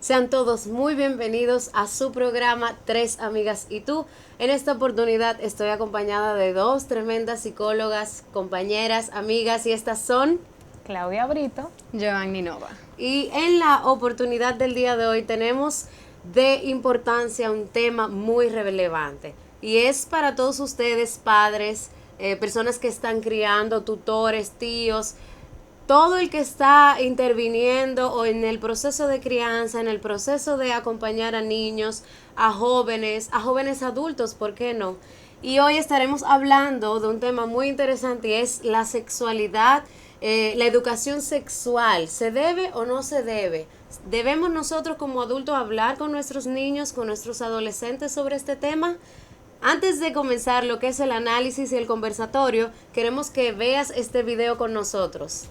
Sean todos muy bienvenidos a su programa Tres Amigas y Tú. En esta oportunidad estoy acompañada de dos tremendas psicólogas, compañeras, amigas, y estas son Claudia Brito, Giovanni Nova. Y en la oportunidad del día de hoy tenemos de importancia un tema muy relevante y es para todos ustedes, padres, personas que están criando, tutores, tíos, todo el que está interviniendo o en el proceso de crianza, en el proceso de acompañar a niños, a jóvenes adultos, ¿por qué no? Y hoy estaremos hablando de un tema muy interesante y es la sexualidad, la educación sexual. ¿Se debe o no se debe? ¿Debemos nosotros como adultos hablar con nuestros niños, con nuestros adolescentes sobre este tema? Antes de comenzar lo que es el análisis y el conversatorio, queremos que veas este video con nosotros.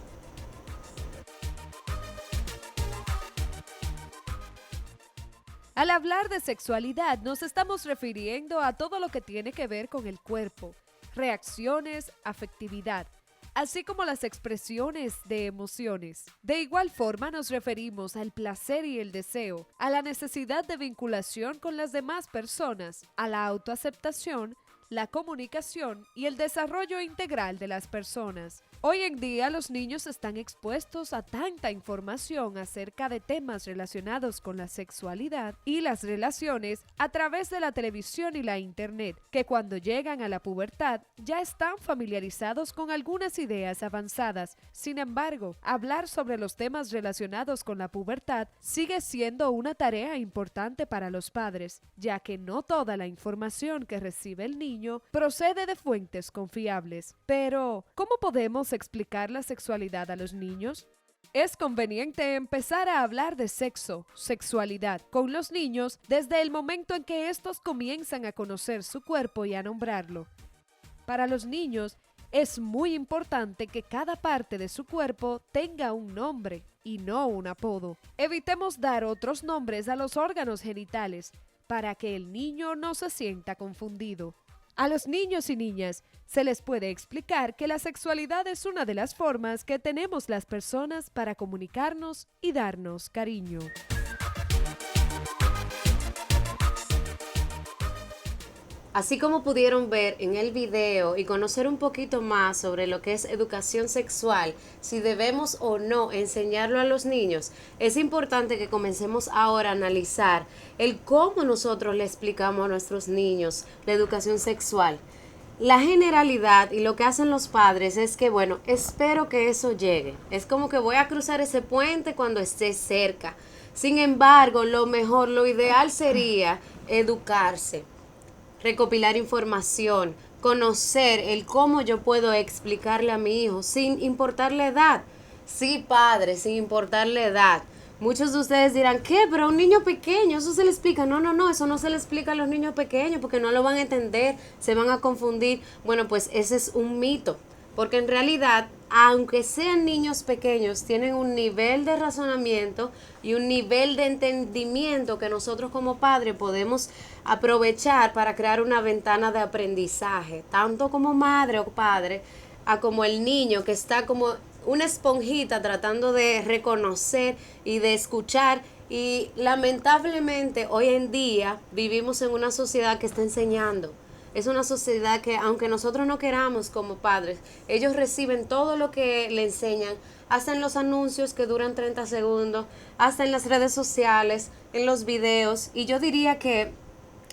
Al hablar de sexualidad nos estamos refiriendo a todo lo que tiene que ver con el cuerpo, reacciones, afectividad, así como las expresiones de emociones. De igual forma nos referimos al placer y el deseo, a la necesidad de vinculación con las demás personas, a la autoaceptación, la comunicación y el desarrollo integral de las personas. Hoy en día los niños están expuestos a tanta información acerca de temas relacionados con la sexualidad y las relaciones a través de la televisión y la internet, que cuando llegan a la pubertad ya están familiarizados con algunas ideas avanzadas. Sin embargo, hablar sobre los temas relacionados con la pubertad sigue siendo una tarea importante para los padres, ya que no toda la información que recibe el niño procede de fuentes confiables. Pero, ¿cómo podemos explicar la sexualidad a los niños? Es conveniente empezar a hablar de sexo, sexualidad, con los niños desde el momento en que estos comienzan a conocer su cuerpo y a nombrarlo. Para los niños, es muy importante que cada parte de su cuerpo tenga un nombre y no un apodo. Evitemos dar otros nombres a los órganos genitales para que el niño no se sienta confundido. A los niños y niñas se les puede explicar que la sexualidad es una de las formas que tenemos las personas para comunicarnos y darnos cariño. Así como pudieron ver en el video y conocer un poquito más sobre lo que es educación sexual, si debemos o no enseñarlo a los niños, es importante que comencemos ahora a analizar el cómo nosotros le explicamos a nuestros niños la educación sexual. La generalidad y lo que hacen los padres es que, bueno, espero que eso llegue. Es como que voy a cruzar ese puente cuando esté cerca. Sin embargo, lo mejor, lo ideal sería educarse, recopilar información, conocer el cómo yo puedo explicarle a mi hijo sin importar la edad. Sí, padre, sin importar la edad. Muchos de ustedes dirán, ¿qué? Pero a un niño pequeño, eso se le explica. No, eso no se le explica a los niños pequeños porque no lo van a entender, se van a confundir. Bueno, pues ese es un mito, porque en realidad, aunque sean niños pequeños, tienen un nivel de razonamiento y un nivel de entendimiento que nosotros como padres podemos aprovechar para crear una ventana de aprendizaje, tanto como madre o padre, a como el niño que está como una esponjita tratando de reconocer y de escuchar. Y lamentablemente hoy en día vivimos en una sociedad que está enseñando. Es una sociedad que, aunque nosotros no queramos como padres, ellos reciben todo lo que le enseñan, hasta en los anuncios que duran 30 segundos, hasta en las redes sociales, en los videos. Y yo diría que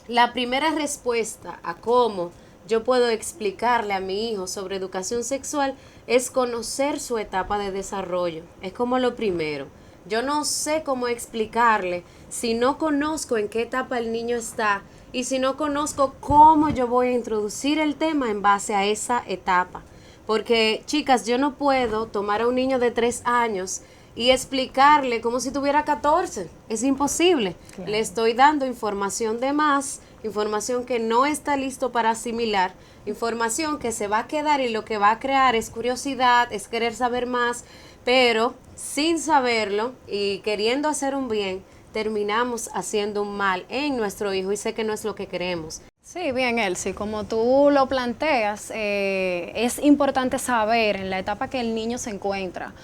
la primera respuesta a cómo yo puedo explicarle a mi hijo sobre educación sexual es conocer su etapa de desarrollo. Es como lo primero. Yo no sé cómo explicarle si no conozco en qué etapa el niño está y si no conozco cómo yo voy a introducir el tema en base a esa etapa. Porque, chicas, yo no puedo tomar a un niño de 3 años y explicarle como si tuviera 14. Es imposible. Claro. Le estoy dando información de más, información que no está listo para asimilar, información que se va a quedar y lo que va a crear es curiosidad, es querer saber más, pero sin saberlo y queriendo hacer un bien, terminamos haciendo un mal en nuestro hijo y sé que no es lo que queremos. Sí, bien, Elsie, como tú lo planteas, es importante saber en la etapa que el niño se encuentra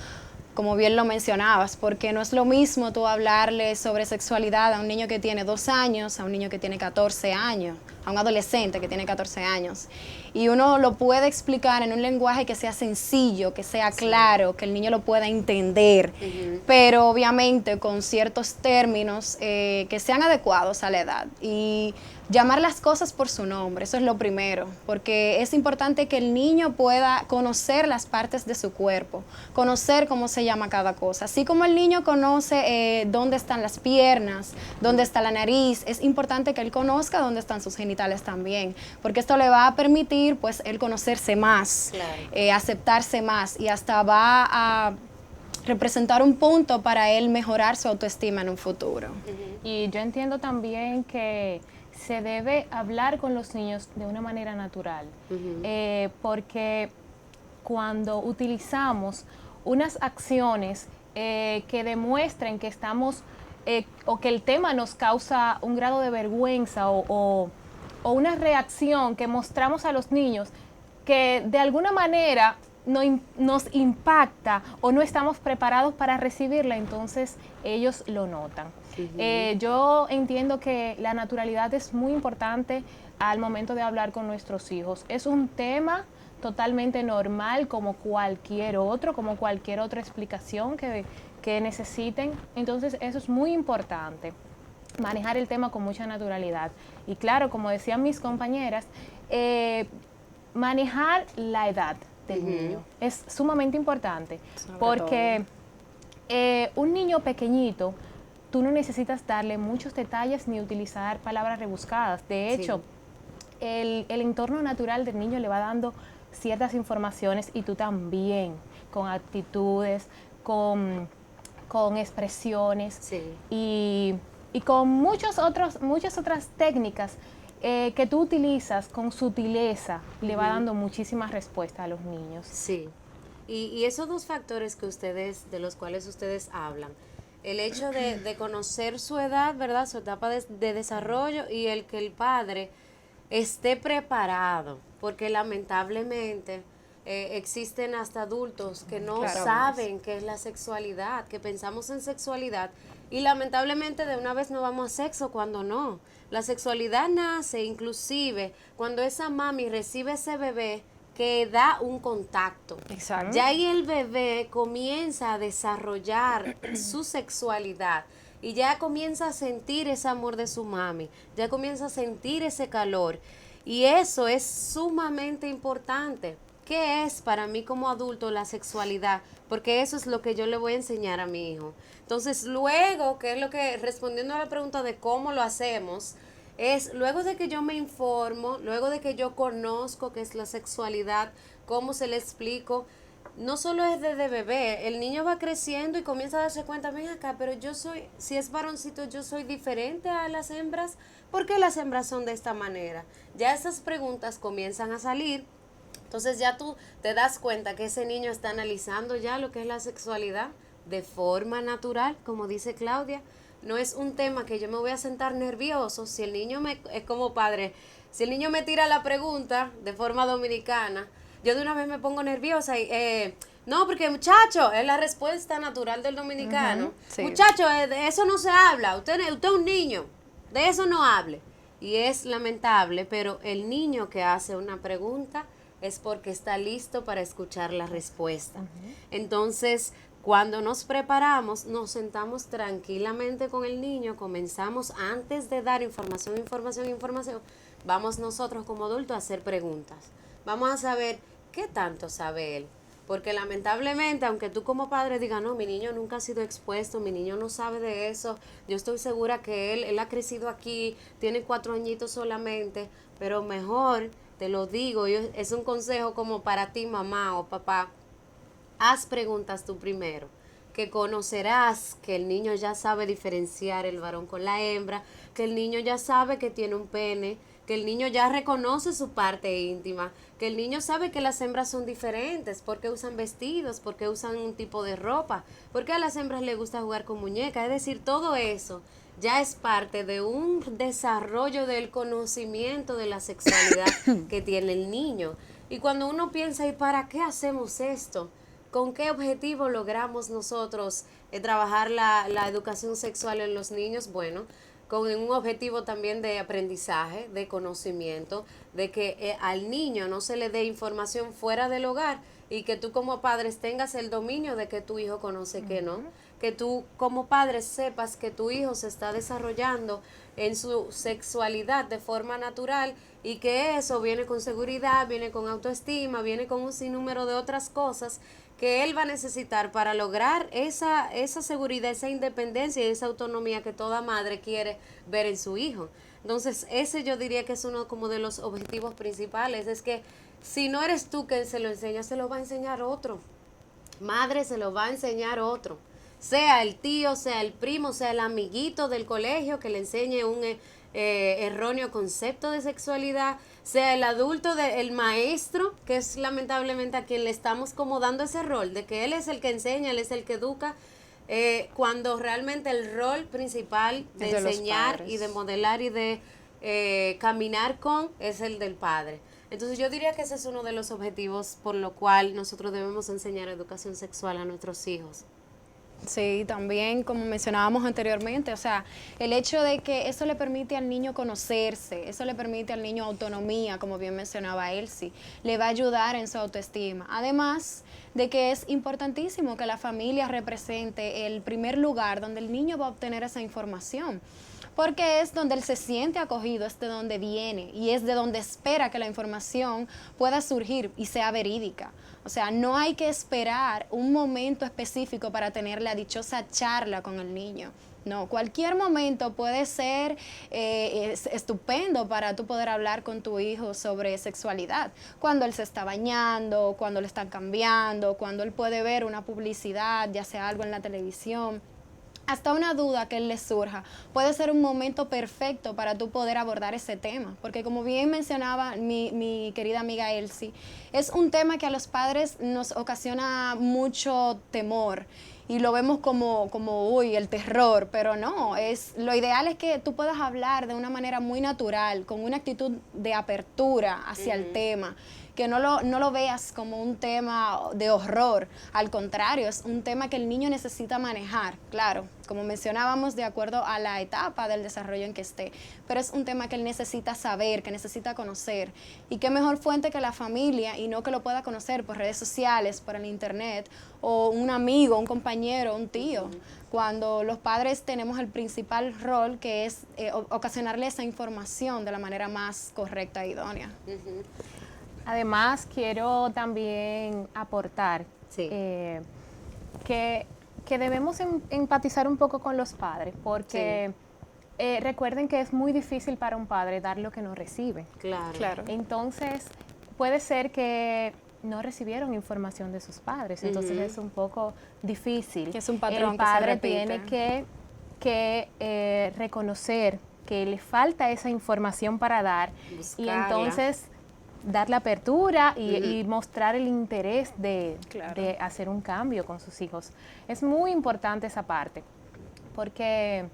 como bien lo mencionabas, porque no es lo mismo tú hablarle sobre sexualidad a un niño que tiene 2 años, a un niño que tiene 14 años, a un adolescente que tiene 14 años. Y uno lo puede explicar en un lenguaje que sea sencillo, que sea claro, que el niño lo pueda entender, pero obviamente con ciertos términos que sean adecuados a la edad. Y llamar las cosas por su nombre, eso es lo primero, porque es importante que el niño pueda conocer las partes de su cuerpo, conocer cómo se llama cada cosa. Así como el niño conoce dónde están las piernas, dónde está la nariz, es importante que él conozca dónde están sus genitales también, porque esto le va a permitir pues él conocerse más, aceptarse más, y hasta va a representar un punto para él mejorar su autoestima en un futuro. Y yo entiendo también que se debe hablar con los niños de una manera natural, porque cuando utilizamos unas acciones que demuestren que estamos o que el tema nos causa un grado de vergüenza o una reacción que mostramos a los niños que de alguna manera nos impacta o no estamos preparados para recibirla, entonces ellos lo notan. Yo entiendo que la naturalidad es muy importante al momento de hablar con nuestros hijos. Es un tema totalmente normal como cualquier otro, como cualquier otra explicación que necesiten. Entonces eso es muy importante, manejar el tema con mucha naturalidad. Y claro, como decían mis compañeras, manejar la edad del niño es sumamente importante, porque un niño pequeñito, tú no necesitas darle muchos detalles ni utilizar palabras rebuscadas. De hecho, el entorno natural del niño le va dando ciertas informaciones, y tú también, con actitudes, con expresiones y con muchas otras técnicas que tú utilizas con sutileza, le va dando muchísimas respuestas a los niños. Sí, y esos dos factores de los cuales ustedes hablan, el hecho de conocer su edad, ¿verdad?, su etapa de desarrollo, y el que el padre esté preparado, porque lamentablemente existen hasta adultos que no saben qué es la sexualidad, que pensamos en sexualidad y lamentablemente de una vez no vamos a sexo cuando no. La sexualidad nace inclusive cuando esa mami recibe ese bebé que da un contacto. Exacto. Ya ahí el bebé comienza a desarrollar su sexualidad y ya comienza a sentir ese amor de su mami, ya comienza a sentir ese calor, y eso es sumamente importante. ¿Qué es para mí como adulto la sexualidad? Porque eso es lo que yo le voy a enseñar a mi hijo. Entonces, luego, que es lo que, respondiendo a la pregunta de cómo lo hacemos, es luego de que yo me informo, luego de que yo conozco qué es la sexualidad, cómo se le explico. No solo es desde bebé, el niño va creciendo y comienza a darse cuenta, ven acá, pero yo soy, si es varoncito, yo soy diferente a las hembras. ¿Por qué las hembras son de esta manera? Ya esas preguntas comienzan a salir. Entonces ya tú te das cuenta que ese niño está analizando ya lo que es la sexualidad de forma natural, como dice Claudia. No es un tema que yo me voy a sentar nervioso. Si el niño es como padre, si el niño me tira la pregunta de forma dominicana, yo de una vez me pongo nerviosa y no, porque muchacho, es la respuesta natural del dominicano. Muchacho, de eso no se habla. Usted es un niño, de eso no hable. Y es lamentable, pero el niño que hace una pregunta es porque está listo para escuchar la respuesta. Entonces, cuando nos preparamos, nos sentamos tranquilamente con el niño, comenzamos antes de dar información, vamos nosotros como adultos a hacer preguntas. Vamos a saber qué tanto sabe él. Porque lamentablemente, aunque tú como padre digas, no, mi niño nunca ha sido expuesto, mi niño no sabe de eso, yo estoy segura que él ha crecido aquí, tiene 4 añitos solamente, pero mejor, te lo digo, es un consejo como para ti, mamá o papá, haz preguntas tú primero, que conocerás que el niño ya sabe diferenciar el varón con la hembra, que el niño ya sabe que tiene un pene, que el niño ya reconoce su parte íntima, que el niño sabe que las hembras son diferentes, porque usan vestidos, porque usan un tipo de ropa, porque a las hembras les gusta jugar con muñecas, es decir, todo eso ya es parte de un desarrollo del conocimiento de la sexualidad que tiene el niño. Y cuando uno piensa, ¿y para qué hacemos esto? ¿con qué objetivo logramos nosotros trabajar la educación sexual en los niños? Bueno, con un objetivo también de aprendizaje, de conocimiento, de que al niño no se le dé información fuera del hogar y que tú como padres tengas el dominio de que tu hijo conoce que no, que tú como padres sepas que tu hijo se está desarrollando en su sexualidad de forma natural y que eso viene con seguridad, viene con autoestima, viene con un sinnúmero de otras cosas que él va a necesitar para lograr esa seguridad, esa independencia y esa autonomía que toda madre quiere ver en su hijo. Entonces, ese yo diría que es uno como de los objetivos principales, es que si no eres tú quien se lo enseña, se lo va a enseñar otro. Madre, se lo va a enseñar otro. Sea el tío, sea el primo, sea el amiguito del colegio que le enseñe un erróneo concepto de sexualidad, sea el adulto, el maestro, que es lamentablemente a quien le estamos como dando ese rol, de que él es el que enseña, él es el que educa, cuando realmente el rol principal de enseñar y de modelar y de caminar con es el del padre. Entonces yo diría que ese es uno de los objetivos por lo cual nosotros debemos enseñar educación sexual a nuestros hijos. Sí, también como mencionábamos anteriormente, o sea, el hecho de que eso le permite al niño conocerse, eso le permite al niño autonomía, como bien mencionaba Elsie, le va a ayudar en su autoestima. Además de que es importantísimo que la familia represente el primer lugar donde el niño va a obtener esa información, porque es donde él se siente acogido, es de donde viene y es de donde espera que la información pueda surgir y sea verídica. O sea, no hay que esperar un momento específico para tener la dichosa charla con el niño. No, cualquier momento puede ser estupendo para tú poder hablar con tu hijo sobre sexualidad. Cuando él se está bañando, cuando le están cambiando, cuando él puede ver una publicidad, ya sea algo en la televisión. Hasta una duda que él le surja, puede ser un momento perfecto para tú poder abordar ese tema, porque como bien mencionaba mi querida amiga Elsie, es un tema que a los padres nos ocasiona mucho temor y lo vemos como uy, el terror, pero no, lo ideal es que tú puedas hablar de una manera muy natural, con una actitud de apertura hacia el tema, que no lo veas como un tema de horror, al contrario, es un tema que el niño necesita manejar, claro, como mencionábamos, de acuerdo a la etapa del desarrollo en que esté, pero es un tema que él necesita saber, que necesita conocer, y qué mejor fuente que la familia, y no que lo pueda conocer por redes sociales, por el internet, o un amigo, un compañero, un tío, cuando los padres tenemos el principal rol, que es ocasionarle esa información de la manera más correcta e idónea. Además, quiero también aportar que debemos empatizar un poco con los padres, porque recuerden que es muy difícil para un padre dar lo que no recibe. Claro. Entonces, puede ser que no recibieron información de sus padres, entonces es un poco difícil. Que es un patrón el padre que se repite. tiene que reconocer que le falta esa información para dar Buscarla. y entonces dar la apertura y mostrar el interés de hacer un cambio con sus hijos. Es muy importante esa parte, porque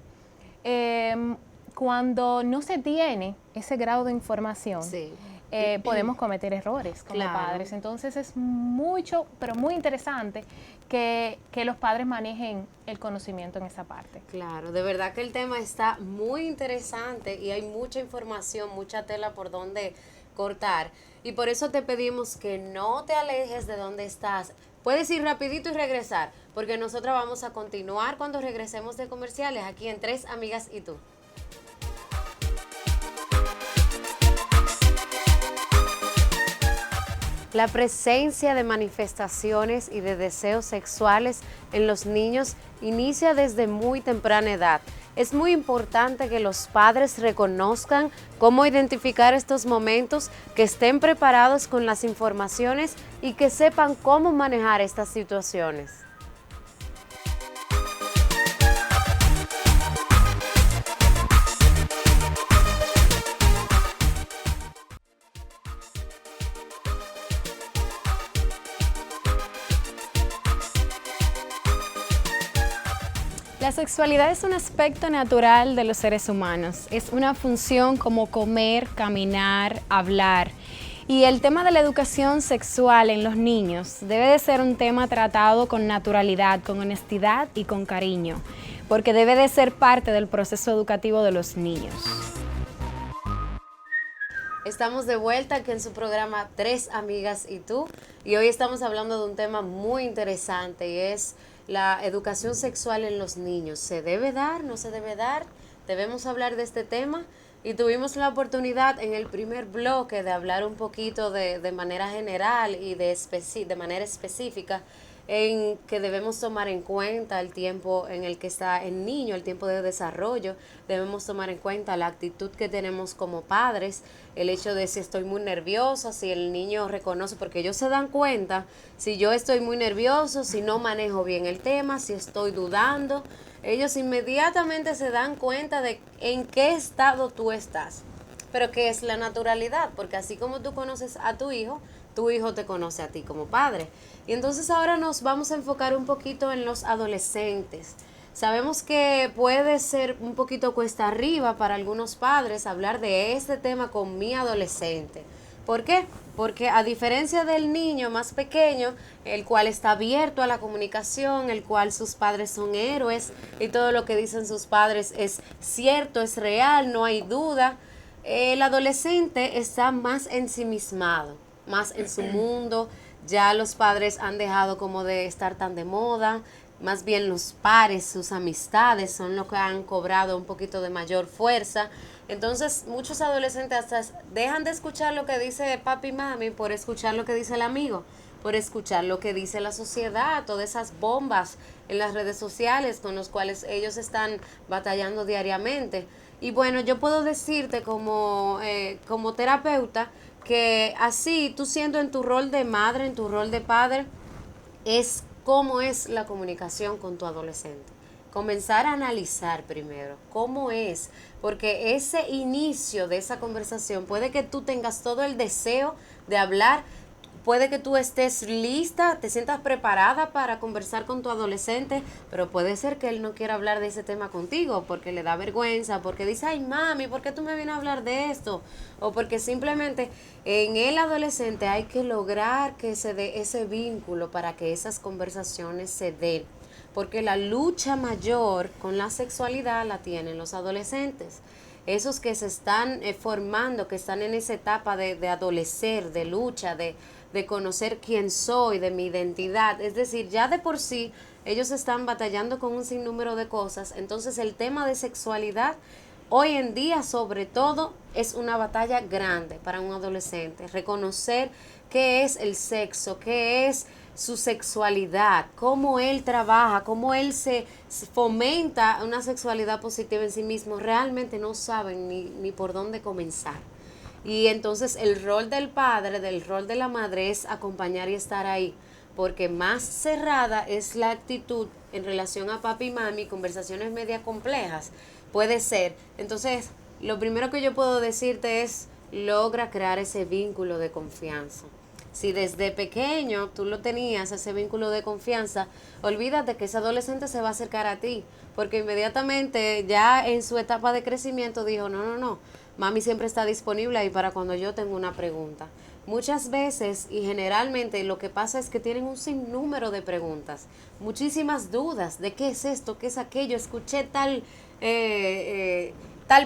cuando no se tiene ese grado de información, podemos cometer errores como padres. Entonces es mucho, pero muy interesante que los padres manejen el conocimiento en esa parte. Claro, de verdad que el tema está muy interesante y hay mucha información, mucha tela por donde cortar, y por eso te pedimos que no te alejes de donde estás. Puedes ir rapidito y regresar, porque nosotros vamos a continuar cuando regresemos de comerciales aquí en Tres Amigas y Tú. La presencia de manifestaciones y de deseos sexuales en los niños inicia desde muy temprana edad. Es muy importante que los padres reconozcan cómo identificar estos momentos, que estén preparados con las informaciones y que sepan cómo manejar estas situaciones. La sexualidad es un aspecto natural de los seres humanos. Es una función como comer, caminar, hablar. Y el tema de la educación sexual en los niños debe de ser un tema tratado con naturalidad, con honestidad y con cariño, porque debe de ser parte del proceso educativo de los niños. Estamos de vuelta aquí en su programa Tres Amigas y Tú, y hoy estamos hablando de un tema muy interesante y es la educación sexual en los niños. ¿Se debe dar? ¿No se debe dar? ¿Debemos hablar de este tema? Y tuvimos la oportunidad en el primer bloque de hablar un poquito de manera general y de manera específica en que debemos tomar en cuenta el tiempo en el que está el niño, el tiempo de desarrollo. Debemos tomar en cuenta la actitud que tenemos como padres, el hecho de si estoy muy nerviosa, si el niño reconoce, porque ellos se dan cuenta si yo estoy muy nervioso, si no manejo bien el tema, si estoy dudando. Ellos inmediatamente se dan cuenta de en qué estado tú estás. Pero que es la naturalidad, porque así como tú conoces a tu hijo te conoce a ti como padre. Y entonces ahora nos vamos a enfocar un poquito en los adolescentes. Sabemos que puede ser un poquito cuesta arriba para algunos padres hablar de este tema con mi adolescente. ¿Por qué? Porque a diferencia del niño más pequeño, el cual está abierto a la comunicación, el cual sus padres son héroes y todo lo que dicen sus padres es cierto, es real, no hay duda, el adolescente está más ensimismado, más en su mundo. Ya los padres han dejado como de estar tan de moda, más bien los pares, sus amistades son los que han cobrado un poquito de mayor fuerza. Entonces muchos adolescentes hasta dejan de escuchar lo que dice papi y mami por escuchar lo que dice el amigo, por escuchar lo que dice la sociedad, todas esas bombas en las redes sociales con los cuales ellos están batallando diariamente. Y bueno, yo puedo decirte como terapeuta que así tú siendo en tu rol de madre, en tu rol de padre, es cómo es la comunicación con tu adolescente. Comenzar a analizar primero cómo es, porque ese inicio de esa conversación puede que tú tengas todo el deseo de hablar, puede que tú estés lista, te sientas preparada para conversar con tu adolescente, pero puede ser que él no quiera hablar de ese tema contigo porque le da vergüenza, porque dice, ay mami, ¿por qué tú me vienes a hablar de esto? O porque simplemente en el adolescente hay que lograr que se dé ese vínculo para que esas conversaciones se den. Porque la lucha mayor con la sexualidad la tienen los adolescentes. Esos que se están formando, que están en esa etapa de adolecer, de lucha, de conocer quién soy, de mi identidad. Es decir, ya de por sí ellos están batallando con un sinnúmero de cosas. Entonces el tema de sexualidad hoy en día sobre todo es una batalla grande para un adolescente. Reconocer qué es el sexo, qué es su sexualidad, cómo él trabaja, cómo él se fomenta una sexualidad positiva en sí mismo. Realmente no saben ni por dónde comenzar. Y entonces el rol del padre, del rol de la madre es acompañar y estar ahí, porque más cerrada es la actitud en relación a papi y mami, conversaciones media complejas, puede ser. Entonces, lo primero que yo puedo decirte es, logra crear ese vínculo de confianza. Si desde pequeño tú lo tenías, ese vínculo de confianza, olvídate que ese adolescente se va a acercar a ti, porque inmediatamente ya en su etapa de crecimiento dijo, no, mami siempre está disponible ahí para cuando yo tengo una pregunta. Muchas veces y generalmente lo que pasa es que tienen un sinnúmero de preguntas, muchísimas dudas de qué es esto, qué es aquello, escuché tal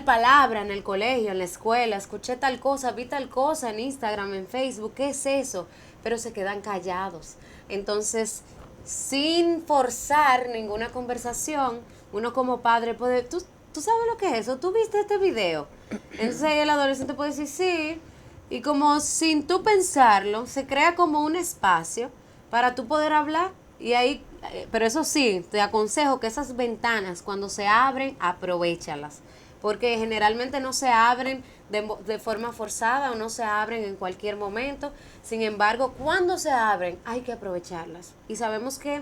palabra en el colegio, en la escuela, escuché tal cosa, vi tal cosa en Instagram, en Facebook, ¿qué es eso? Pero se quedan callados. Entonces, sin forzar ninguna conversación, uno como padre puede, ¿tú sabes lo que es eso? ¿Tú viste este video? Entonces el adolescente puede decir sí, y como sin tú pensarlo, se crea como un espacio para tú poder hablar. Y ahí, pero eso sí, te aconsejo que esas ventanas cuando se abren, aprovéchalas, porque generalmente no se abren de forma forzada o no se abren en cualquier momento. Sin embargo, cuando se abren hay que aprovecharlas. Y sabemos que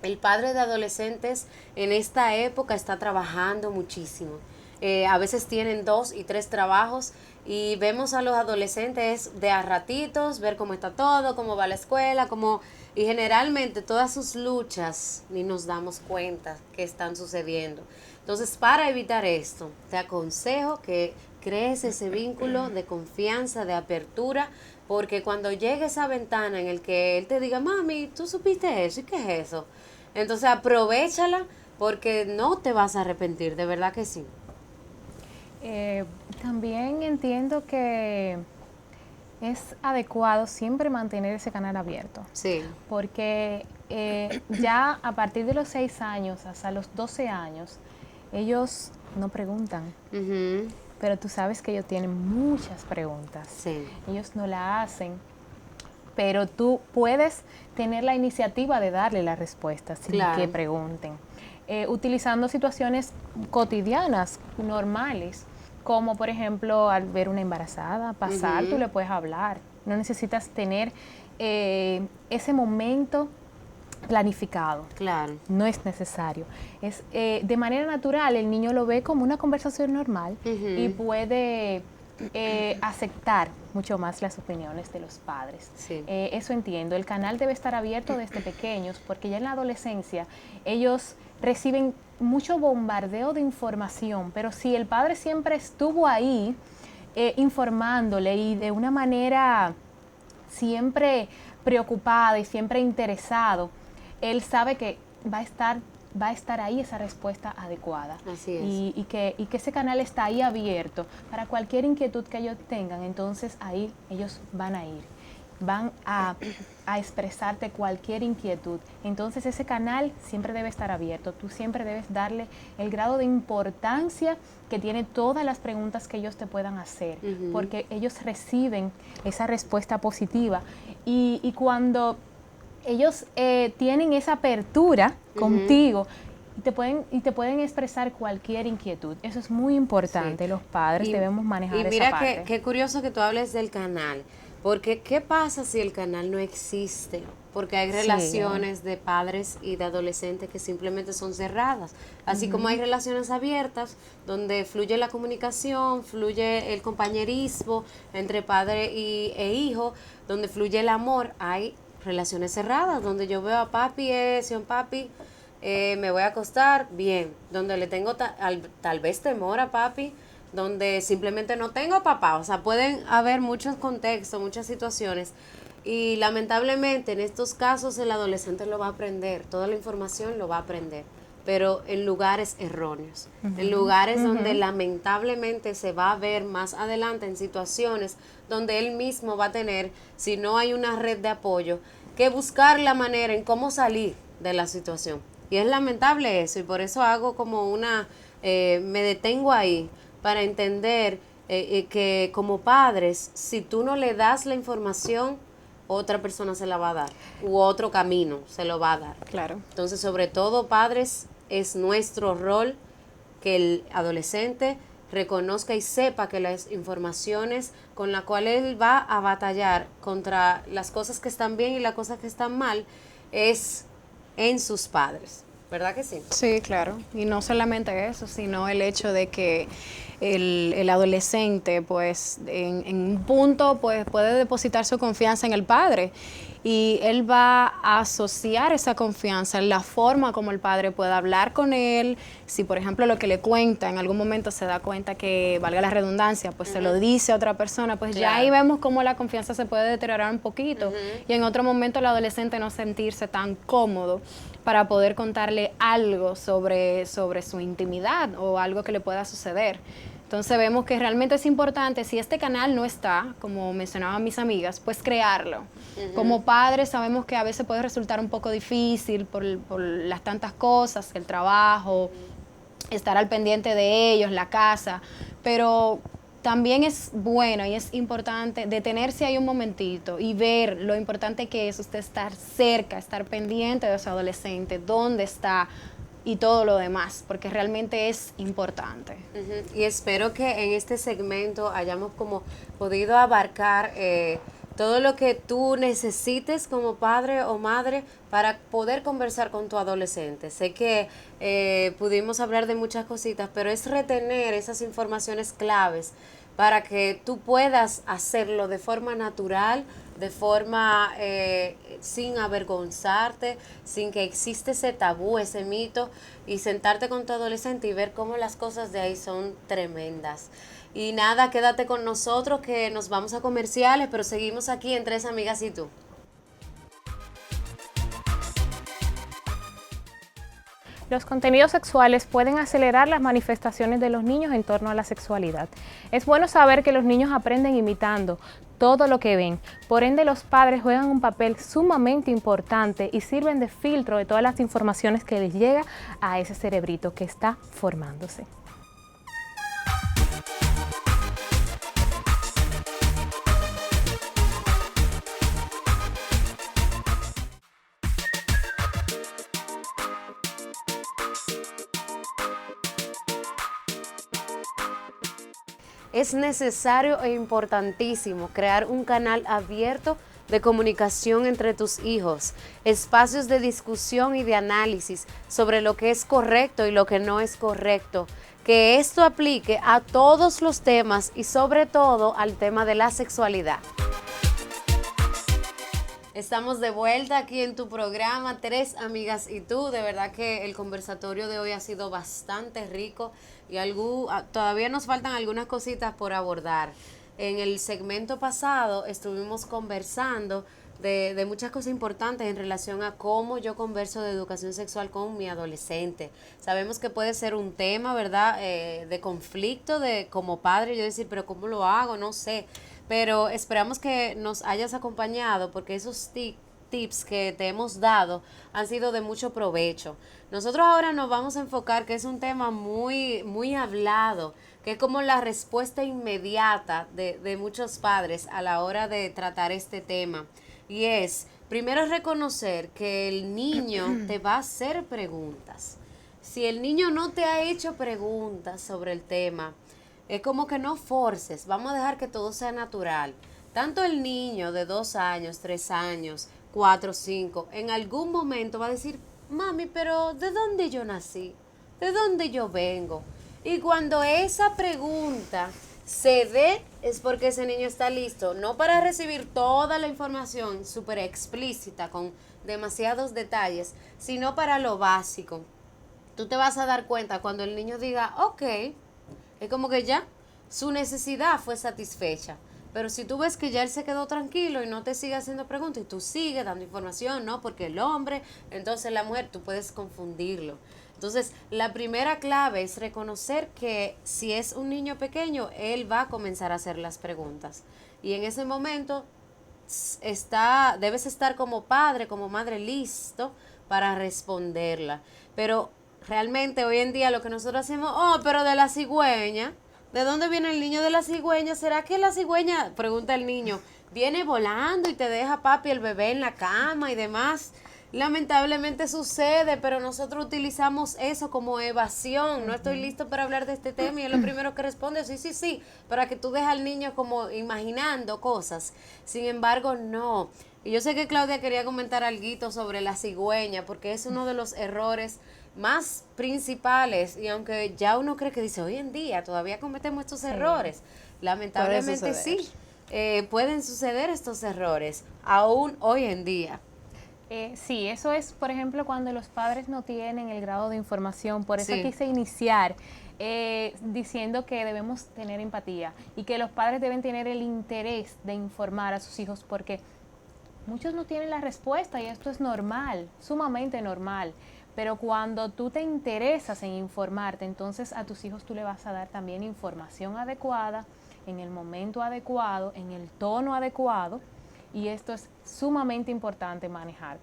el padre de adolescentes en esta época está trabajando muchísimo. A veces tienen 2 y 3 trabajos y vemos a los adolescentes de a ratitos, ver cómo está todo, cómo va la escuela, y generalmente todas sus luchas ni nos damos cuenta que están sucediendo. Entonces, para evitar esto, te aconsejo que crees ese vínculo de confianza, de apertura, porque cuando llegue esa ventana en el que él te diga, mami, ¿tú supiste eso? ¿Y qué es eso? Entonces aprovéchala porque no te vas a arrepentir, de verdad que sí. También entiendo que es adecuado siempre mantener ese canal abierto. Sí. Porque ya a partir de los 6 años hasta los 12 años, ellos no preguntan. Ujú. Pero tú sabes que ellos tienen muchas preguntas. Sí. Ellos no la hacen, pero tú puedes tener la iniciativa de darle la respuesta sin Claro. que pregunten. Utilizando situaciones cotidianas, normales, como por ejemplo al ver una embarazada pasar, Ujú. tú le puedes hablar. No necesitas tener ese momento planificado. Claro. No es necesario. Es de manera natural, el niño lo ve como una conversación normal Ujú. y puede aceptar mucho más las opiniones de los padres. Sí. Eso entiendo. El canal debe estar abierto desde pequeños porque ya en la adolescencia ellos reciben mucho bombardeo de información, pero si el padre siempre estuvo ahí informándole y de una manera siempre preocupada y siempre interesado, él sabe que va a estar ahí esa respuesta adecuada. Así es. Y que ese canal está ahí abierto para cualquier inquietud que ellos tengan, entonces ahí ellos van a ir, van a expresarte cualquier inquietud. Entonces ese canal siempre debe estar abierto, tú siempre debes darle el grado de importancia que tiene todas las preguntas que ellos te puedan hacer, Ujú. porque ellos reciben esa respuesta positiva y cuando ellos tienen esa apertura contigo y te pueden expresar cualquier inquietud. Eso es muy importante. Sí. Los padres debemos manejar y esa mira parte. qué curioso que tú hables del canal, porque ¿qué pasa si el canal no existe? Porque hay Sí. relaciones de padres y de adolescentes que simplemente son cerradas, así como hay relaciones abiertas donde fluye la comunicación, fluye el compañerismo entre padre e hijo, donde fluye el amor. Hay relaciones cerradas donde yo veo a papi, un papi, me voy a acostar, bien, donde le tengo tal vez temor a papi, donde simplemente no tengo papá. O sea, pueden haber muchos contextos, muchas situaciones, y lamentablemente en estos casos el adolescente lo va a aprender, toda la información lo va a aprender, pero en lugares erróneos, en lugares donde lamentablemente se va a ver más adelante en situaciones donde él mismo va a tener, si no hay una red de apoyo, que buscar la manera en cómo salir de la situación. Y es lamentable eso, y por eso hago como me detengo ahí para entender que como padres, si tú no le das la información, otra persona se la va a dar, u otro camino se lo va a dar. Claro. Entonces, sobre todo, padres, es nuestro rol que el adolescente reconozca y sepa que las informaciones con las cuales él va a batallar contra las cosas que están bien y las cosas que están mal es en sus padres. ¿Verdad que sí? Sí, claro. Y no solamente eso, sino el hecho de que el adolescente, pues, en un punto, pues, puede depositar su confianza en el padre. Y él va a asociar esa confianza en la forma como el padre puede hablar con él. Si, por ejemplo, lo que le cuenta en algún momento se da cuenta que, valga la redundancia, pues se lo dice a otra persona, pues ya ahí vemos cómo la confianza se puede deteriorar un poquito. Y en otro momento el adolescente no sentirse tan cómodo para poder contarle algo sobre su intimidad o algo que le pueda suceder. Entonces vemos que realmente es importante, si este canal no está, como mencionaban mis amigas, pues crearlo. Como padres sabemos que a veces puede resultar un poco difícil por las tantas cosas, el trabajo, estar al pendiente de ellos, la casa, pero también es bueno y es importante detenerse ahí un momentito y ver lo importante que es usted estar cerca, estar pendiente de su adolescente, dónde está y todo lo demás, porque realmente es importante. Y espero que en este segmento hayamos como podido abarcar todo lo que tú necesites como padre o madre para poder conversar con tu adolescente. Sé que pudimos hablar de muchas cositas, pero es retener esas informaciones claves para que tú puedas hacerlo de forma natural, de forma sin avergonzarte, sin que existe ese tabú, ese mito, y sentarte con tu adolescente y ver cómo las cosas de ahí son tremendas. Y nada, quédate con nosotros que nos vamos a comerciales, pero seguimos aquí en Tres Amigas y Tú. Los contenidos sexuales pueden acelerar las manifestaciones de los niños en torno a la sexualidad. Es bueno saber que los niños aprenden imitando todo lo que ven. Por ende, los padres juegan un papel sumamente importante y sirven de filtro de todas las informaciones que les llega a ese cerebrito que está formándose. Es necesario e importantísimo crear un canal abierto de comunicación entre tus hijos, espacios de discusión y de análisis sobre lo que es correcto y lo que no es correcto, que esto aplique a todos los temas y sobre todo al tema de la sexualidad. Estamos de vuelta aquí en tu programa Tres Amigas y Tú. De verdad que el conversatorio de hoy ha sido bastante rico y todavía nos faltan algunas cositas por abordar. En el segmento pasado estuvimos conversando de muchas cosas importantes en relación a cómo yo converso de educación sexual con mi adolescente. Sabemos que puede ser un tema, ¿verdad?, de conflicto como padre, yo decir, pero ¿cómo lo hago? No sé. Pero esperamos que nos hayas acompañado porque esos tips que te hemos dado han sido de mucho provecho. Nosotros ahora nos vamos a enfocar que es un tema muy, muy hablado, que es como la respuesta inmediata de muchos padres a la hora de tratar este tema. Y es, primero reconocer que el niño te va a hacer preguntas. Si el niño no te ha hecho preguntas sobre el tema, es como que no forces, vamos a dejar que todo sea natural. Tanto el niño de 2 años, 3 años, 4, 5, en algún momento va a decir, mami, pero ¿de dónde yo nací? ¿De dónde yo vengo? Y cuando esa pregunta se dé, es porque ese niño está listo, no para recibir toda la información súper explícita, con demasiados detalles, sino para lo básico. Tú te vas a dar cuenta cuando el niño diga, ok, es como que ya su necesidad fue satisfecha. Pero si tú ves que ya él se quedó tranquilo y no te sigue haciendo preguntas y tú sigues dando información, ¿no? Porque el hombre, entonces la mujer, tú puedes confundirlo. Entonces, la primera clave es reconocer que si es un niño pequeño, él va a comenzar a hacer las preguntas. Y en ese momento debes estar como padre, como madre, listo para responderla. Pero realmente hoy en día lo que nosotros hacemos, pero de la cigüeña, ¿de dónde viene el niño de la cigüeña? ¿Será que la cigüeña, pregunta el niño, viene volando y te deja papi el bebé en la cama y demás? Lamentablemente sucede, pero nosotros utilizamos eso como evasión. No estoy listo para hablar de este tema y es lo primero que responde, sí, para que tú dejes al niño como imaginando cosas. Sin embargo, no. Y yo sé que Claudia quería comentar algo sobre la cigüeña, porque es uno de los errores más principales, y aunque ya uno cree que dice, hoy en día todavía cometemos estos errores, lamentablemente sí, pueden suceder estos errores, aún hoy en día. Sí, eso es, por ejemplo, cuando los padres no tienen el grado de información. Por eso Sí. quise iniciar diciendo que debemos tener empatía y que los padres deben tener el interés de informar a sus hijos, porque muchos no tienen la respuesta y esto es normal, sumamente normal. Pero cuando tú te interesas en informarte, entonces a tus hijos tú le vas a dar también información adecuada, en el momento adecuado, en el tono adecuado, y esto es sumamente importante manejar.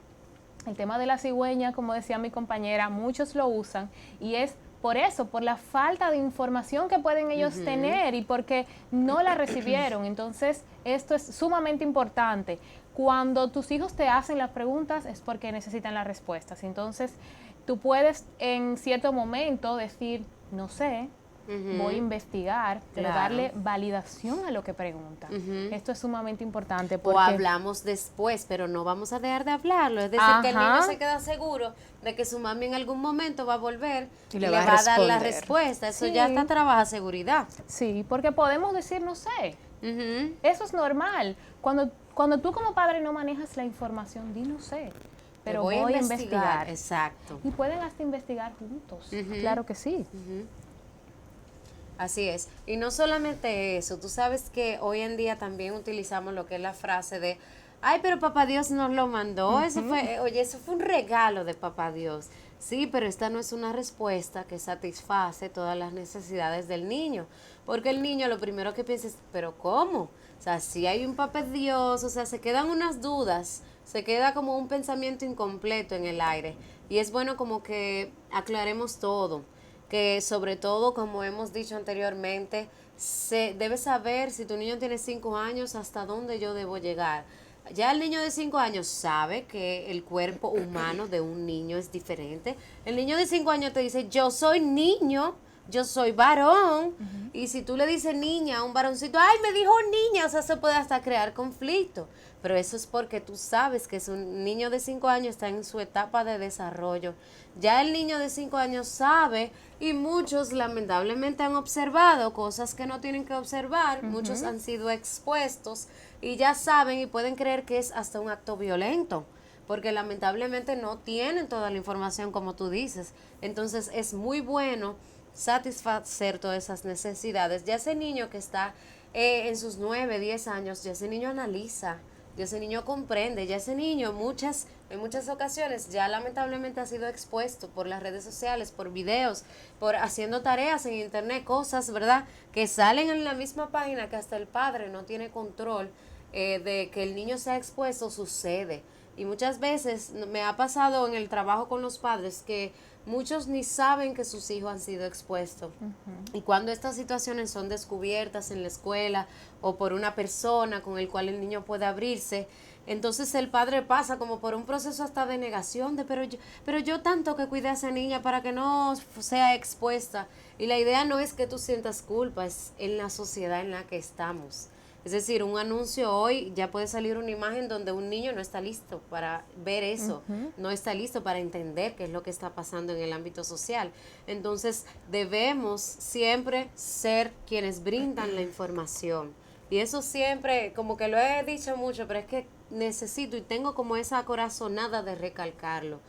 El tema de la cigüeña, como decía mi compañera, muchos lo usan y es por eso, por la falta de información que pueden ellos tener y porque no la recibieron. Entonces, esto es sumamente importante. Cuando tus hijos te hacen las preguntas es porque necesitan las respuestas. Entonces, tú puedes en cierto momento decir, no sé, voy a investigar, pero darle validación a lo que preguntan. Esto es sumamente importante. O hablamos después, pero no vamos a dejar de hablarlo. Es decir, que el niño se queda seguro de que su mami en algún momento va a volver y le va a dar la respuesta. Eso ya está, trabaja seguridad. Sí, porque podemos decir, no sé. Eso es normal. Cuando Cuando tú como padre no manejas la información, di no sé, pero voy a investigar. Exacto. Y pueden hasta investigar juntos. Claro que sí. Así es. Y no solamente eso, tú sabes que hoy en día también utilizamos lo que es la frase de, ay, pero papá Dios nos lo mandó, eso fue, oye, eso fue un regalo de papá Dios. Sí, pero esta no es una respuesta que satisface todas las necesidades del niño, porque el niño lo primero que piensa es, pero ¿cómo? O sea, si hay un papá Dios, o sea, se quedan unas dudas, se queda como un pensamiento incompleto en el aire, y es bueno como que aclaremos todo, que sobre todo, como hemos dicho anteriormente, se debe saber si tu niño tiene 5 años hasta dónde yo debo llegar. Ya el niño de 5 años sabe que el cuerpo humano de un niño es diferente. El niño de 5 años te dice, yo soy niño, yo soy varón. Y si tú le dices niña a un varoncito, ay, me dijo niña, o sea, se puede hasta crear conflicto. Pero eso es porque tú sabes que es un niño de 5 años, está en su etapa de desarrollo. Ya el niño de 5 años sabe, y muchos lamentablemente han observado cosas que no tienen que observar, muchos han sido expuestos y ya saben y pueden creer que es hasta un acto violento, porque lamentablemente no tienen toda la información como tú dices. Entonces es muy bueno satisfacer todas esas necesidades. Ya ese niño que está en sus 9, 10 años, ya ese niño analiza, ya ese niño comprende, ya ese niño en muchas ocasiones ya lamentablemente ha sido expuesto por las redes sociales, por videos, por haciendo tareas en internet, cosas, ¿verdad?, que salen en la misma página que hasta el padre no tiene control de que el niño sea expuesto, sucede. Y muchas veces me ha pasado en el trabajo con los padres que muchos ni saben que sus hijos han sido expuestos. Y cuando estas situaciones son descubiertas en la escuela o por una persona con el cual el niño puede abrirse, entonces el padre pasa como por un proceso hasta de negación de pero yo tanto que cuidé a esa niña para que no sea expuesta. Y la idea no es que tú sientas culpa, es en la sociedad en la que estamos. Es decir, un anuncio hoy ya puede salir una imagen donde un niño no está listo para ver eso, no está listo para entender qué es lo que está pasando en el ámbito social. Entonces, debemos siempre ser quienes brindan la información. Y eso siempre, como que lo he dicho mucho, pero es que necesito y tengo como esa corazonada de recalcarlo,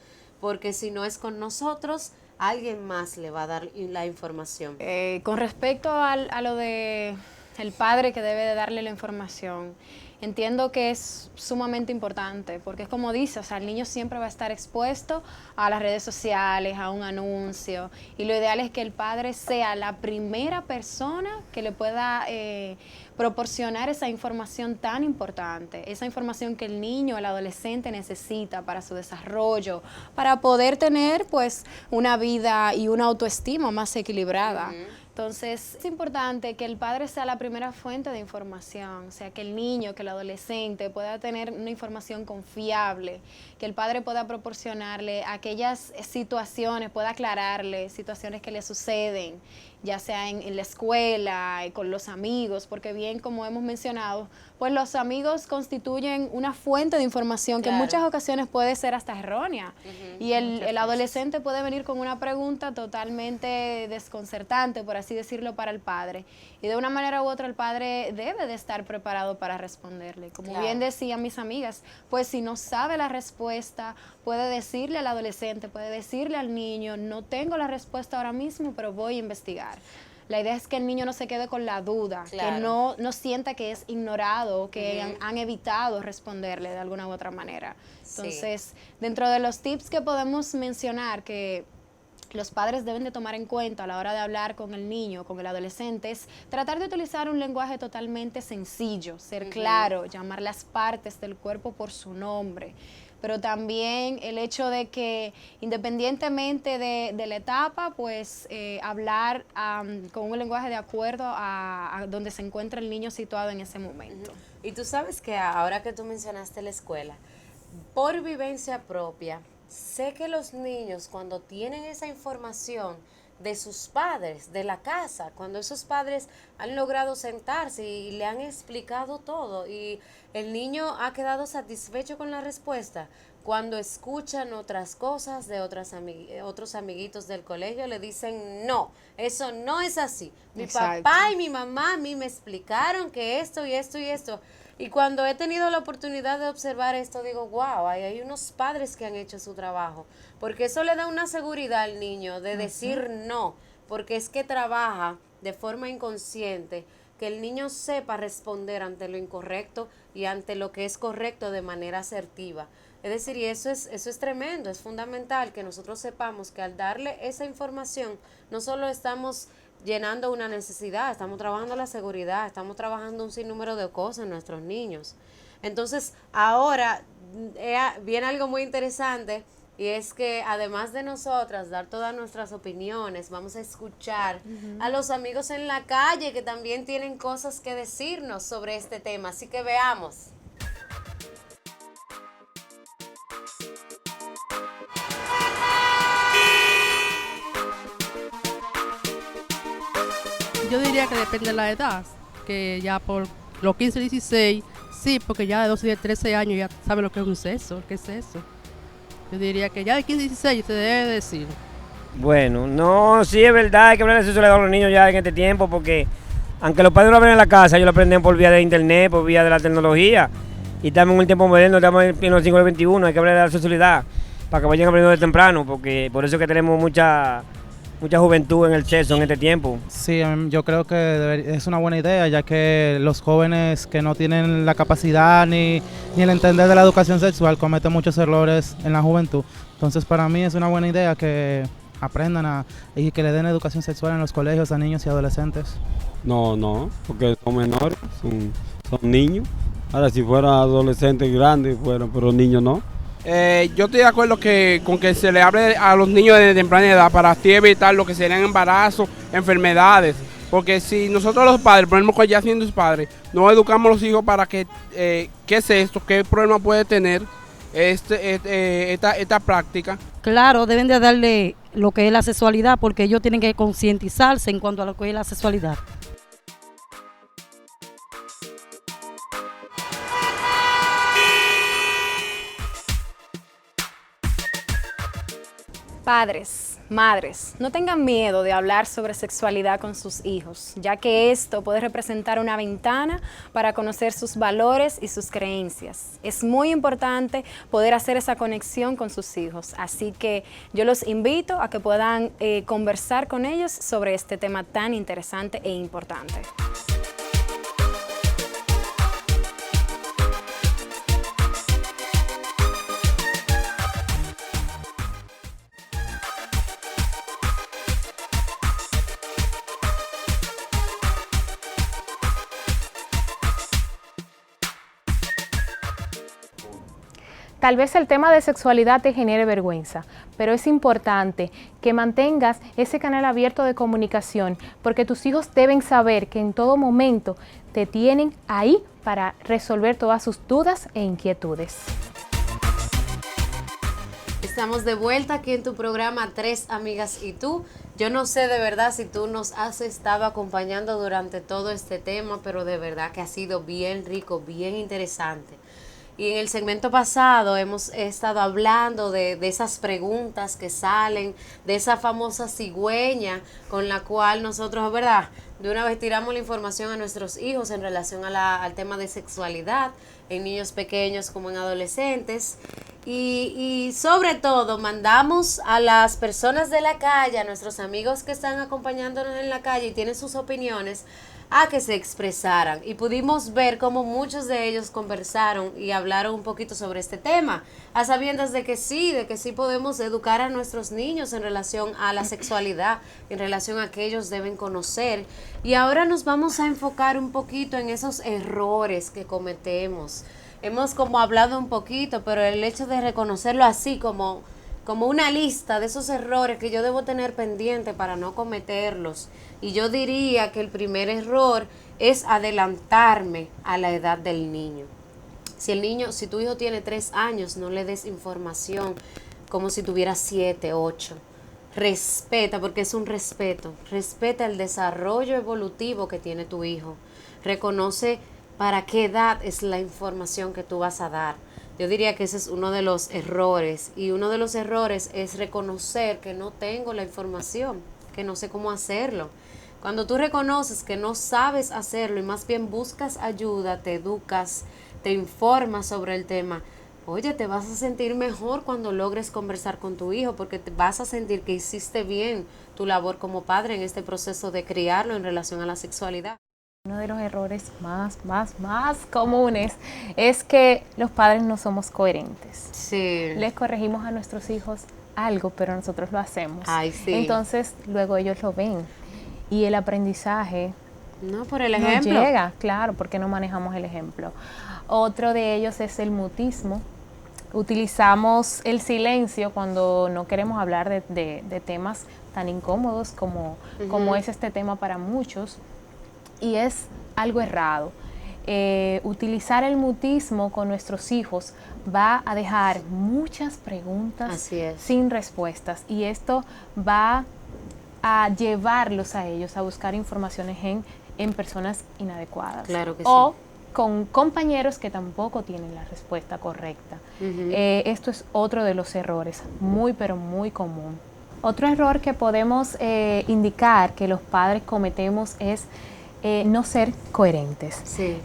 porque si no es con nosotros, alguien más le va a dar la información. Con respecto a lo de el padre que debe de darle la información, entiendo que es sumamente importante, porque es como dice, o sea, el niño siempre va a estar expuesto a las redes sociales, a un anuncio, y lo ideal es que el padre sea la primera persona que le pueda proporcionar esa información tan importante, esa información que el niño, el adolescente necesita para su desarrollo, para poder tener pues una vida y una autoestima más equilibrada. Entonces, es importante que el padre sea la primera fuente de información, o sea, que el niño, que el adolescente pueda tener una información confiable, que el padre pueda proporcionarle aquellas situaciones, pueda aclararle situaciones que le suceden, ya sea en la escuela, con los amigos, porque bien, como hemos mencionado, pues los amigos constituyen una fuente de información que en muchas ocasiones puede ser hasta errónea. Y el adolescente puede venir con una pregunta totalmente desconcertante, por así decirlo, para el padre. Y de una manera u otra el padre debe de estar preparado para responderle. Como bien decían mis amigas, pues si no sabe la respuesta, puede decirle al adolescente, puede decirle al niño, no tengo la respuesta ahora mismo, pero voy a investigar. La idea es que el niño no se quede con la duda, que no sienta que es ignorado, que han evitado responderle de alguna u otra manera. Entonces, dentro de los tips que podemos mencionar que los padres deben de tomar en cuenta a la hora de hablar con el niño, con el adolescente, es tratar de utilizar un lenguaje totalmente sencillo, ser claro, llamar las partes del cuerpo por su nombre. Pero también el hecho de que independientemente de la etapa, pues hablar con un lenguaje de acuerdo a donde se encuentra el niño situado en ese momento. Y tú sabes que ahora que tú mencionaste la escuela, por vivencia propia, sé que los niños cuando tienen esa información de sus padres, de la casa, cuando esos padres han logrado sentarse y le han explicado todo y el niño ha quedado satisfecho con la respuesta, cuando escuchan otras cosas de otros amiguitos del colegio, le dicen, no, eso no es así. Mi papá y mi mamá a mí me explicaron que esto y esto y esto. Y cuando he tenido la oportunidad de observar esto, digo, wow, hay unos padres que han hecho su trabajo, porque eso le da una seguridad al niño de decir no, porque es que trabaja de forma inconsciente, que el niño sepa responder ante lo incorrecto y ante lo que es correcto de manera asertiva. Es decir, y eso es tremendo, es fundamental que nosotros sepamos que al darle esa información, no solo estamos llenando una necesidad, estamos trabajando la seguridad, estamos trabajando un sinnúmero de cosas en nuestros niños. Entonces, ahora viene algo muy interesante y es que además de nosotras dar todas nuestras opiniones, vamos a escuchar a los amigos en la calle que también tienen cosas que decirnos sobre este tema, así que veamos. Yo diría que depende de la edad, que ya por los 15, 16, sí, porque ya de 12 y de 13 años ya sabe lo que es un sexo, qué es eso. Yo diría que ya de 15, 16 se debe decir. Bueno, no, sí es verdad, hay que hablar de sexualidad a los niños ya en este tiempo, porque aunque los padres lo ven en la casa, ellos lo aprenden por vía de internet, por vía de la tecnología, y estamos en un tiempo moderno, estamos en los siglo XXI, hay que hablar de la sexualidad para que vayan aprendiendo de temprano, porque por eso es que tenemos mucha juventud en el sexo en este tiempo. Sí, yo creo que es una buena idea, ya que los jóvenes que no tienen la capacidad ni el entender de la educación sexual cometen muchos errores en la juventud. Entonces, para mí es una buena idea que aprendan y que le den educación sexual en los colegios a niños y adolescentes. No, porque son menores, son niños. Ahora, si fueran adolescentes grandes, fueron, pero niños no. Yo estoy de acuerdo con que se le hable a los niños de temprana edad para así evitar lo que serían embarazos, enfermedades. Porque si nosotros los padres, por ejemplo, ya siendo padres, no educamos a los hijos para que, qué es esto, qué problema puede tener esta práctica. Claro, deben de darle lo que es la sexualidad, porque ellos tienen que concientizarse en cuanto a lo que es la sexualidad. Padres, madres, no tengan miedo de hablar sobre sexualidad con sus hijos, ya que esto puede representar una ventana para conocer sus valores y sus creencias. Es muy importante poder hacer esa conexión con sus hijos, así que yo los invito a que puedan conversar con ellos sobre este tema tan interesante e importante. Tal vez el tema de sexualidad te genere vergüenza, pero es importante que mantengas ese canal abierto de comunicación, porque tus hijos deben saber que en todo momento te tienen ahí para resolver todas sus dudas e inquietudes. Estamos de vuelta aquí en tu programa Tres Amigas y Tú. Yo no sé de verdad si tú nos has estado acompañando durante todo este tema, pero de verdad que ha sido bien rico, bien interesante. Y en el segmento pasado hemos estado hablando de esas preguntas que salen, de esa famosa cigüeña con la cual nosotros, ¿verdad?, de una vez tiramos la información a nuestros hijos en relación al tema de sexualidad, en niños pequeños como en adolescentes. Y sobre todo mandamos a las personas de la calle, a nuestros amigos que están acompañándonos en la calle y tienen sus opiniones, a que se expresaran, y pudimos ver cómo muchos de ellos conversaron y hablaron un poquito sobre este tema, a sabiendas de que sí podemos educar a nuestros niños en relación a la sexualidad, en relación a que ellos deben conocer. Y ahora nos vamos a enfocar un poquito en esos errores que cometemos. Hemos como hablado un poquito, pero el hecho de reconocerlo así como una lista de esos errores que yo debo tener pendiente para no cometerlos. Y yo diría que el primer error es adelantarme a la edad del niño. Si tu hijo tiene 3 años, no le des información como si tuviera 7, 8. Respeta, porque es un respeto. Respeta el desarrollo evolutivo que tiene tu hijo. Reconoce para qué edad es la información que tú vas a dar. Yo diría que ese es uno de los errores, y uno de los errores es reconocer que no tengo la información, que no sé cómo hacerlo. Cuando tú reconoces que no sabes hacerlo y más bien buscas ayuda, te educas, te informas sobre el tema, oye, te vas a sentir mejor cuando logres conversar con tu hijo porque te vas a sentir que hiciste bien tu labor como padre en este proceso de criarlo en relación a la sexualidad. Uno de los errores más comunes es que los padres no somos coherentes. Sí. Les corregimos a nuestros hijos algo, pero nosotros lo hacemos. Ay, sí. Entonces, luego ellos lo ven. Y el aprendizaje no, por el no ejemplo. llega, claro, porque no manejamos el ejemplo. Otro de ellos es el mutismo. Utilizamos el silencio cuando no queremos hablar de temas tan incómodos como es este tema para muchos. Y es algo errado. Utilizar el mutismo con nuestros hijos va a dejar muchas preguntas sin respuestas y esto va a llevarlos a ellos a buscar informaciones en personas inadecuadas. Claro que o sí. Con compañeros que tampoco tienen la respuesta correcta. Esto es otro de los errores, pero muy común. Otro error que podemos indicar que los padres cometemos es no ser coherentes. Sí.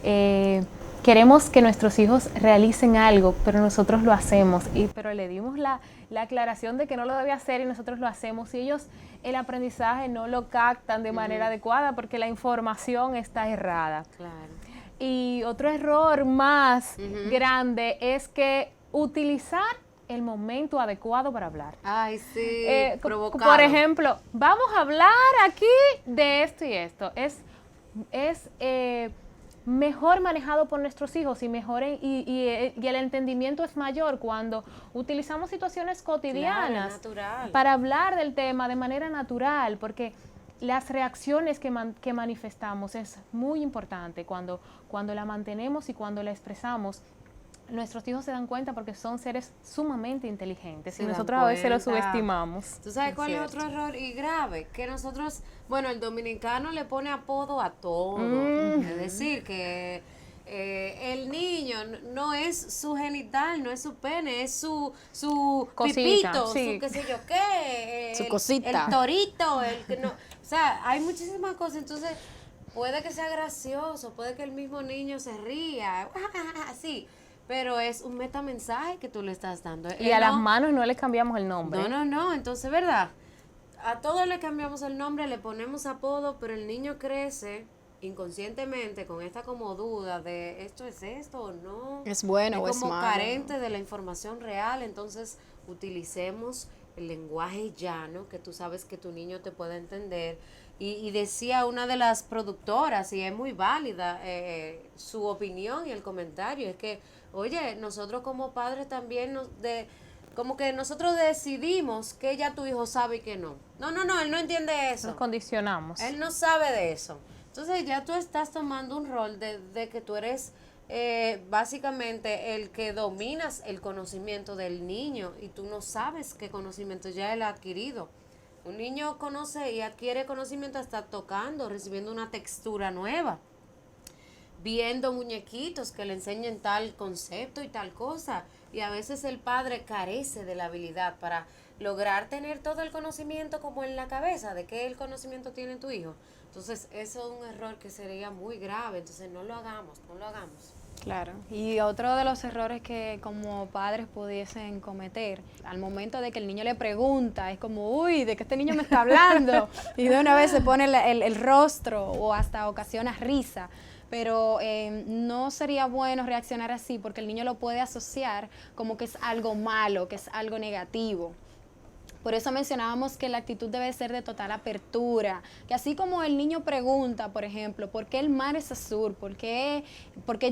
Queremos que nuestros hijos realicen algo, pero nosotros lo hacemos, pero le dimos la aclaración de que no lo debe hacer y nosotros lo hacemos y ellos el aprendizaje no lo captan de manera adecuada porque la información está errada. Claro. Y otro error más grande es que utilizar el momento adecuado para hablar. Ay, sí, provocado. Por ejemplo, vamos a hablar aquí de esto y esto. Es mejor manejado por nuestros hijos y el entendimiento es mayor cuando utilizamos situaciones cotidianas para hablar del tema de manera natural, porque las reacciones que manifestamos es muy importante cuando la mantenemos y cuando la expresamos. Nuestros hijos se dan cuenta porque son seres sumamente inteligentes y nosotros a veces los subestimamos. ¿Tú sabes cuál es otro error y grave? Que nosotros, el dominicano le pone apodo a todo. Es decir, que el niño no es su genital, no es su pene, es su cosita, pipito, sí. su qué sé yo qué. Su cosita. El torito, el que no. O sea, hay muchísimas cosas, entonces puede que sea gracioso, puede que el mismo niño se ría, así. Pero es un metamensaje que tú le estás dando. Y a las manos no le cambiamos el nombre. No. Entonces, ¿verdad? A todos le cambiamos el nombre, le ponemos apodo, pero el niño crece inconscientemente con esta como duda de esto es esto o no. Es bueno o es malo. Es como carente de la información real, entonces utilicemos el lenguaje llano, que tú sabes que tu niño te puede entender. Y decía una de las productoras, y es muy válida su opinión y el comentario, es que, oye, nosotros como padres también como que nosotros decidimos que ya tu hijo sabe y que no. No, él no entiende eso. Nos condicionamos. Él no sabe de eso. Entonces ya tú estás tomando un rol de que tú eres básicamente el que dominas el conocimiento del niño y tú no sabes qué conocimiento ya él ha adquirido. Un niño conoce y adquiere conocimiento hasta tocando, recibiendo una textura nueva, viendo muñequitos que le enseñen tal concepto y tal cosa. Y a veces el padre carece de la habilidad para lograr tener todo el conocimiento como en la cabeza de qué el conocimiento tiene tu hijo. Entonces, eso es un error que sería muy grave. Entonces, no lo hagamos. Claro, y otro de los errores que como padres pudiesen cometer, al momento de que el niño le pregunta, es como, uy, ¿de qué este niño me está hablando? Y de una vez se pone el rostro o hasta ocasiona risa. Pero no sería bueno reaccionar así porque el niño lo puede asociar como que es algo malo, que es algo negativo. Por eso mencionábamos que la actitud debe ser de total apertura, que así como el niño pregunta, por ejemplo, ¿por qué el mar es azul? ¿Por qué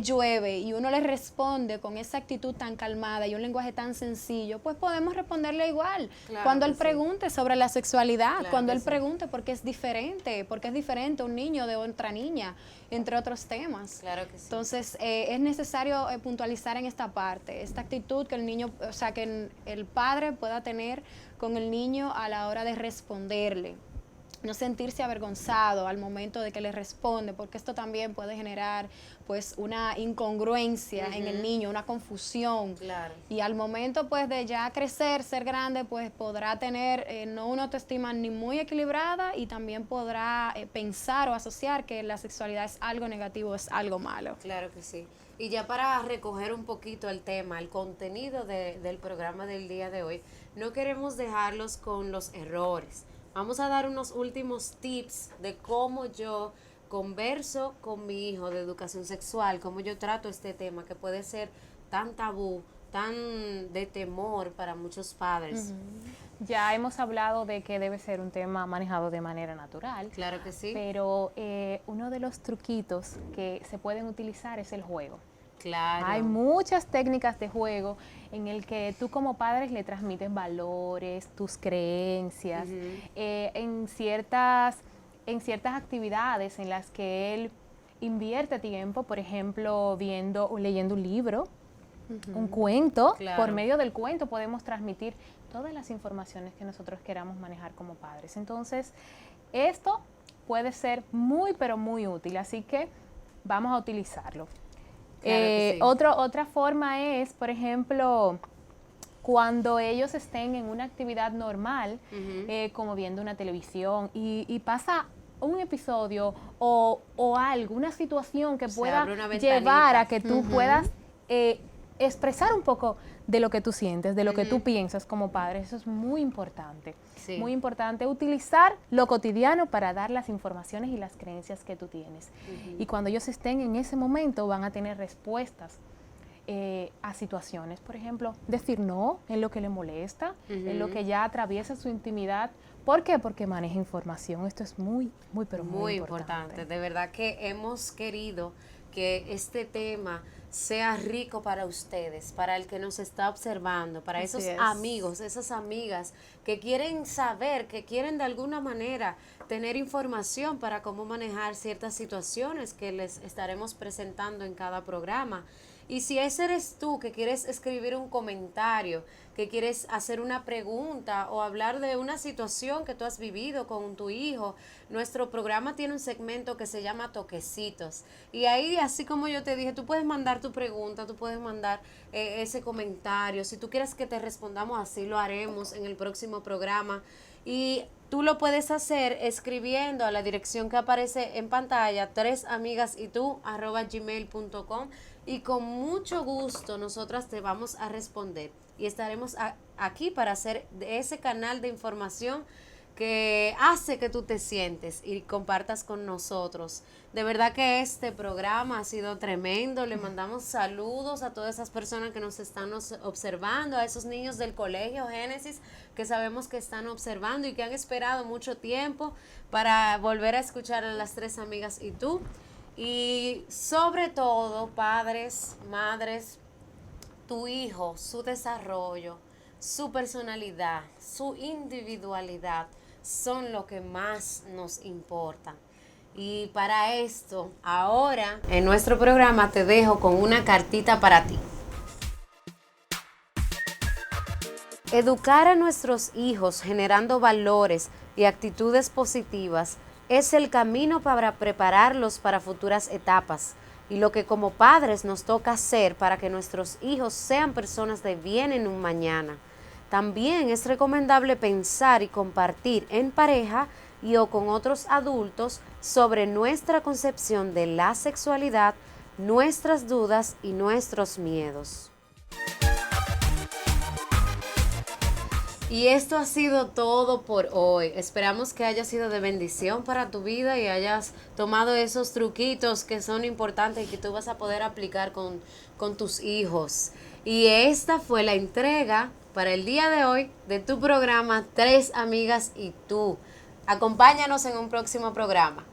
llueve? Y uno le responde con esa actitud tan calmada y un lenguaje tan sencillo, pues podemos responderle igual. Claro cuando él sí. pregunte sobre la sexualidad, Claro cuando que él sí. pregunte por qué es diferente un niño de otra niña, entre otros temas. Claro que sí. Entonces, es necesario puntualizar en esta parte, esta actitud que el niño, o sea, que el padre pueda tener con el niño a la hora de responderle. no sentirse avergonzado al momento de que le responde, porque esto también puede generar pues una incongruencia en el niño, una confusión. Claro. Y al momento pues de ya crecer, ser grande, pues podrá tener no una autoestima ni muy equilibrada y también podrá pensar o asociar que la sexualidad es algo negativo, es algo malo. Claro que sí. Y ya para recoger un poquito el tema, el contenido del programa del día de hoy, no queremos dejarlos con los errores. Vamos a dar unos últimos tips de cómo yo converso con mi hijo de educación sexual, cómo yo trato este tema que puede ser tan tabú, tan de temor para muchos padres. Ya hemos hablado de que debe ser un tema manejado de manera natural. Claro que sí. Pero uno de los truquitos que se pueden utilizar es el juego. Claro. Hay muchas técnicas de juego en el que tú como padres le transmites valores, tus creencias, en ciertas actividades en las que él invierte tiempo, por ejemplo, viendo o leyendo un libro, un cuento. Claro. Por medio del cuento podemos transmitir todas las informaciones que nosotros queramos manejar como padres. Entonces, esto puede ser muy, pero muy útil, así que vamos a utilizarlo. Claro que sí. Otra forma es, por ejemplo, cuando ellos estén en una actividad normal, como viendo una televisión, y pasa un episodio o algo, una situación que pueda llevar a que tú puedas expresar un poco de lo que tú sientes, de lo que tú piensas como padre. Eso es muy importante. Sí. Muy importante utilizar lo cotidiano para dar las informaciones y las creencias que tú tienes. Y cuando ellos estén en ese momento van a tener respuestas a situaciones. Por ejemplo, decir no en lo que le molesta, en lo que ya atraviesa su intimidad. ¿Por qué? Porque maneja información. Esto es muy, muy, pero muy importante. De verdad que hemos querido que este tema sea rico para ustedes, para el que nos está observando, para esos amigos, esas amigas que quieren saber, que quieren de alguna manera tener información para cómo manejar ciertas situaciones que les estaremos presentando en cada programa. Y si ese eres tú que quieres escribir un comentario, que quieres hacer una pregunta o hablar de una situación que tú has vivido con tu hijo, nuestro programa tiene un segmento que se llama Toquecitos. Y ahí, así como yo te dije, tú puedes mandar tu pregunta, tú puedes mandar ese comentario. Si tú quieres que te respondamos así, lo haremos en el próximo programa. Y tú lo puedes hacer escribiendo a la dirección que aparece en pantalla, 3amigasytu@gmail.com, y con mucho gusto nosotras te vamos a responder y estaremos aquí para hacer de ese canal de información que hace que tú te sientes y compartas con nosotros. De verdad que este programa ha sido tremendo. Le mandamos saludos a todas esas personas que nos están observando, a esos niños del Colegio Génesis que sabemos que están observando y que han esperado mucho tiempo para volver a escuchar a las tres amigas y tú. Y sobre todo, padres, madres, tu hijo, su desarrollo, su personalidad, su individualidad son lo que más nos importa. Y para esto, ahora en nuestro programa te dejo con una cartita para ti. Educar a nuestros hijos generando valores y actitudes positivas es el camino para prepararlos para futuras etapas y lo que como padres nos toca hacer para que nuestros hijos sean personas de bien en un mañana. También es recomendable pensar y compartir en pareja y o con otros adultos sobre nuestra concepción de la sexualidad, nuestras dudas y nuestros miedos. Y esto ha sido todo por hoy. Esperamos que haya sido de bendición para tu vida y hayas tomado esos truquitos que son importantes y que tú vas a poder aplicar con tus hijos. Y esta fue la entrega para el día de hoy de tu programa Tres Amigas y Tú. Acompáñanos en un próximo programa.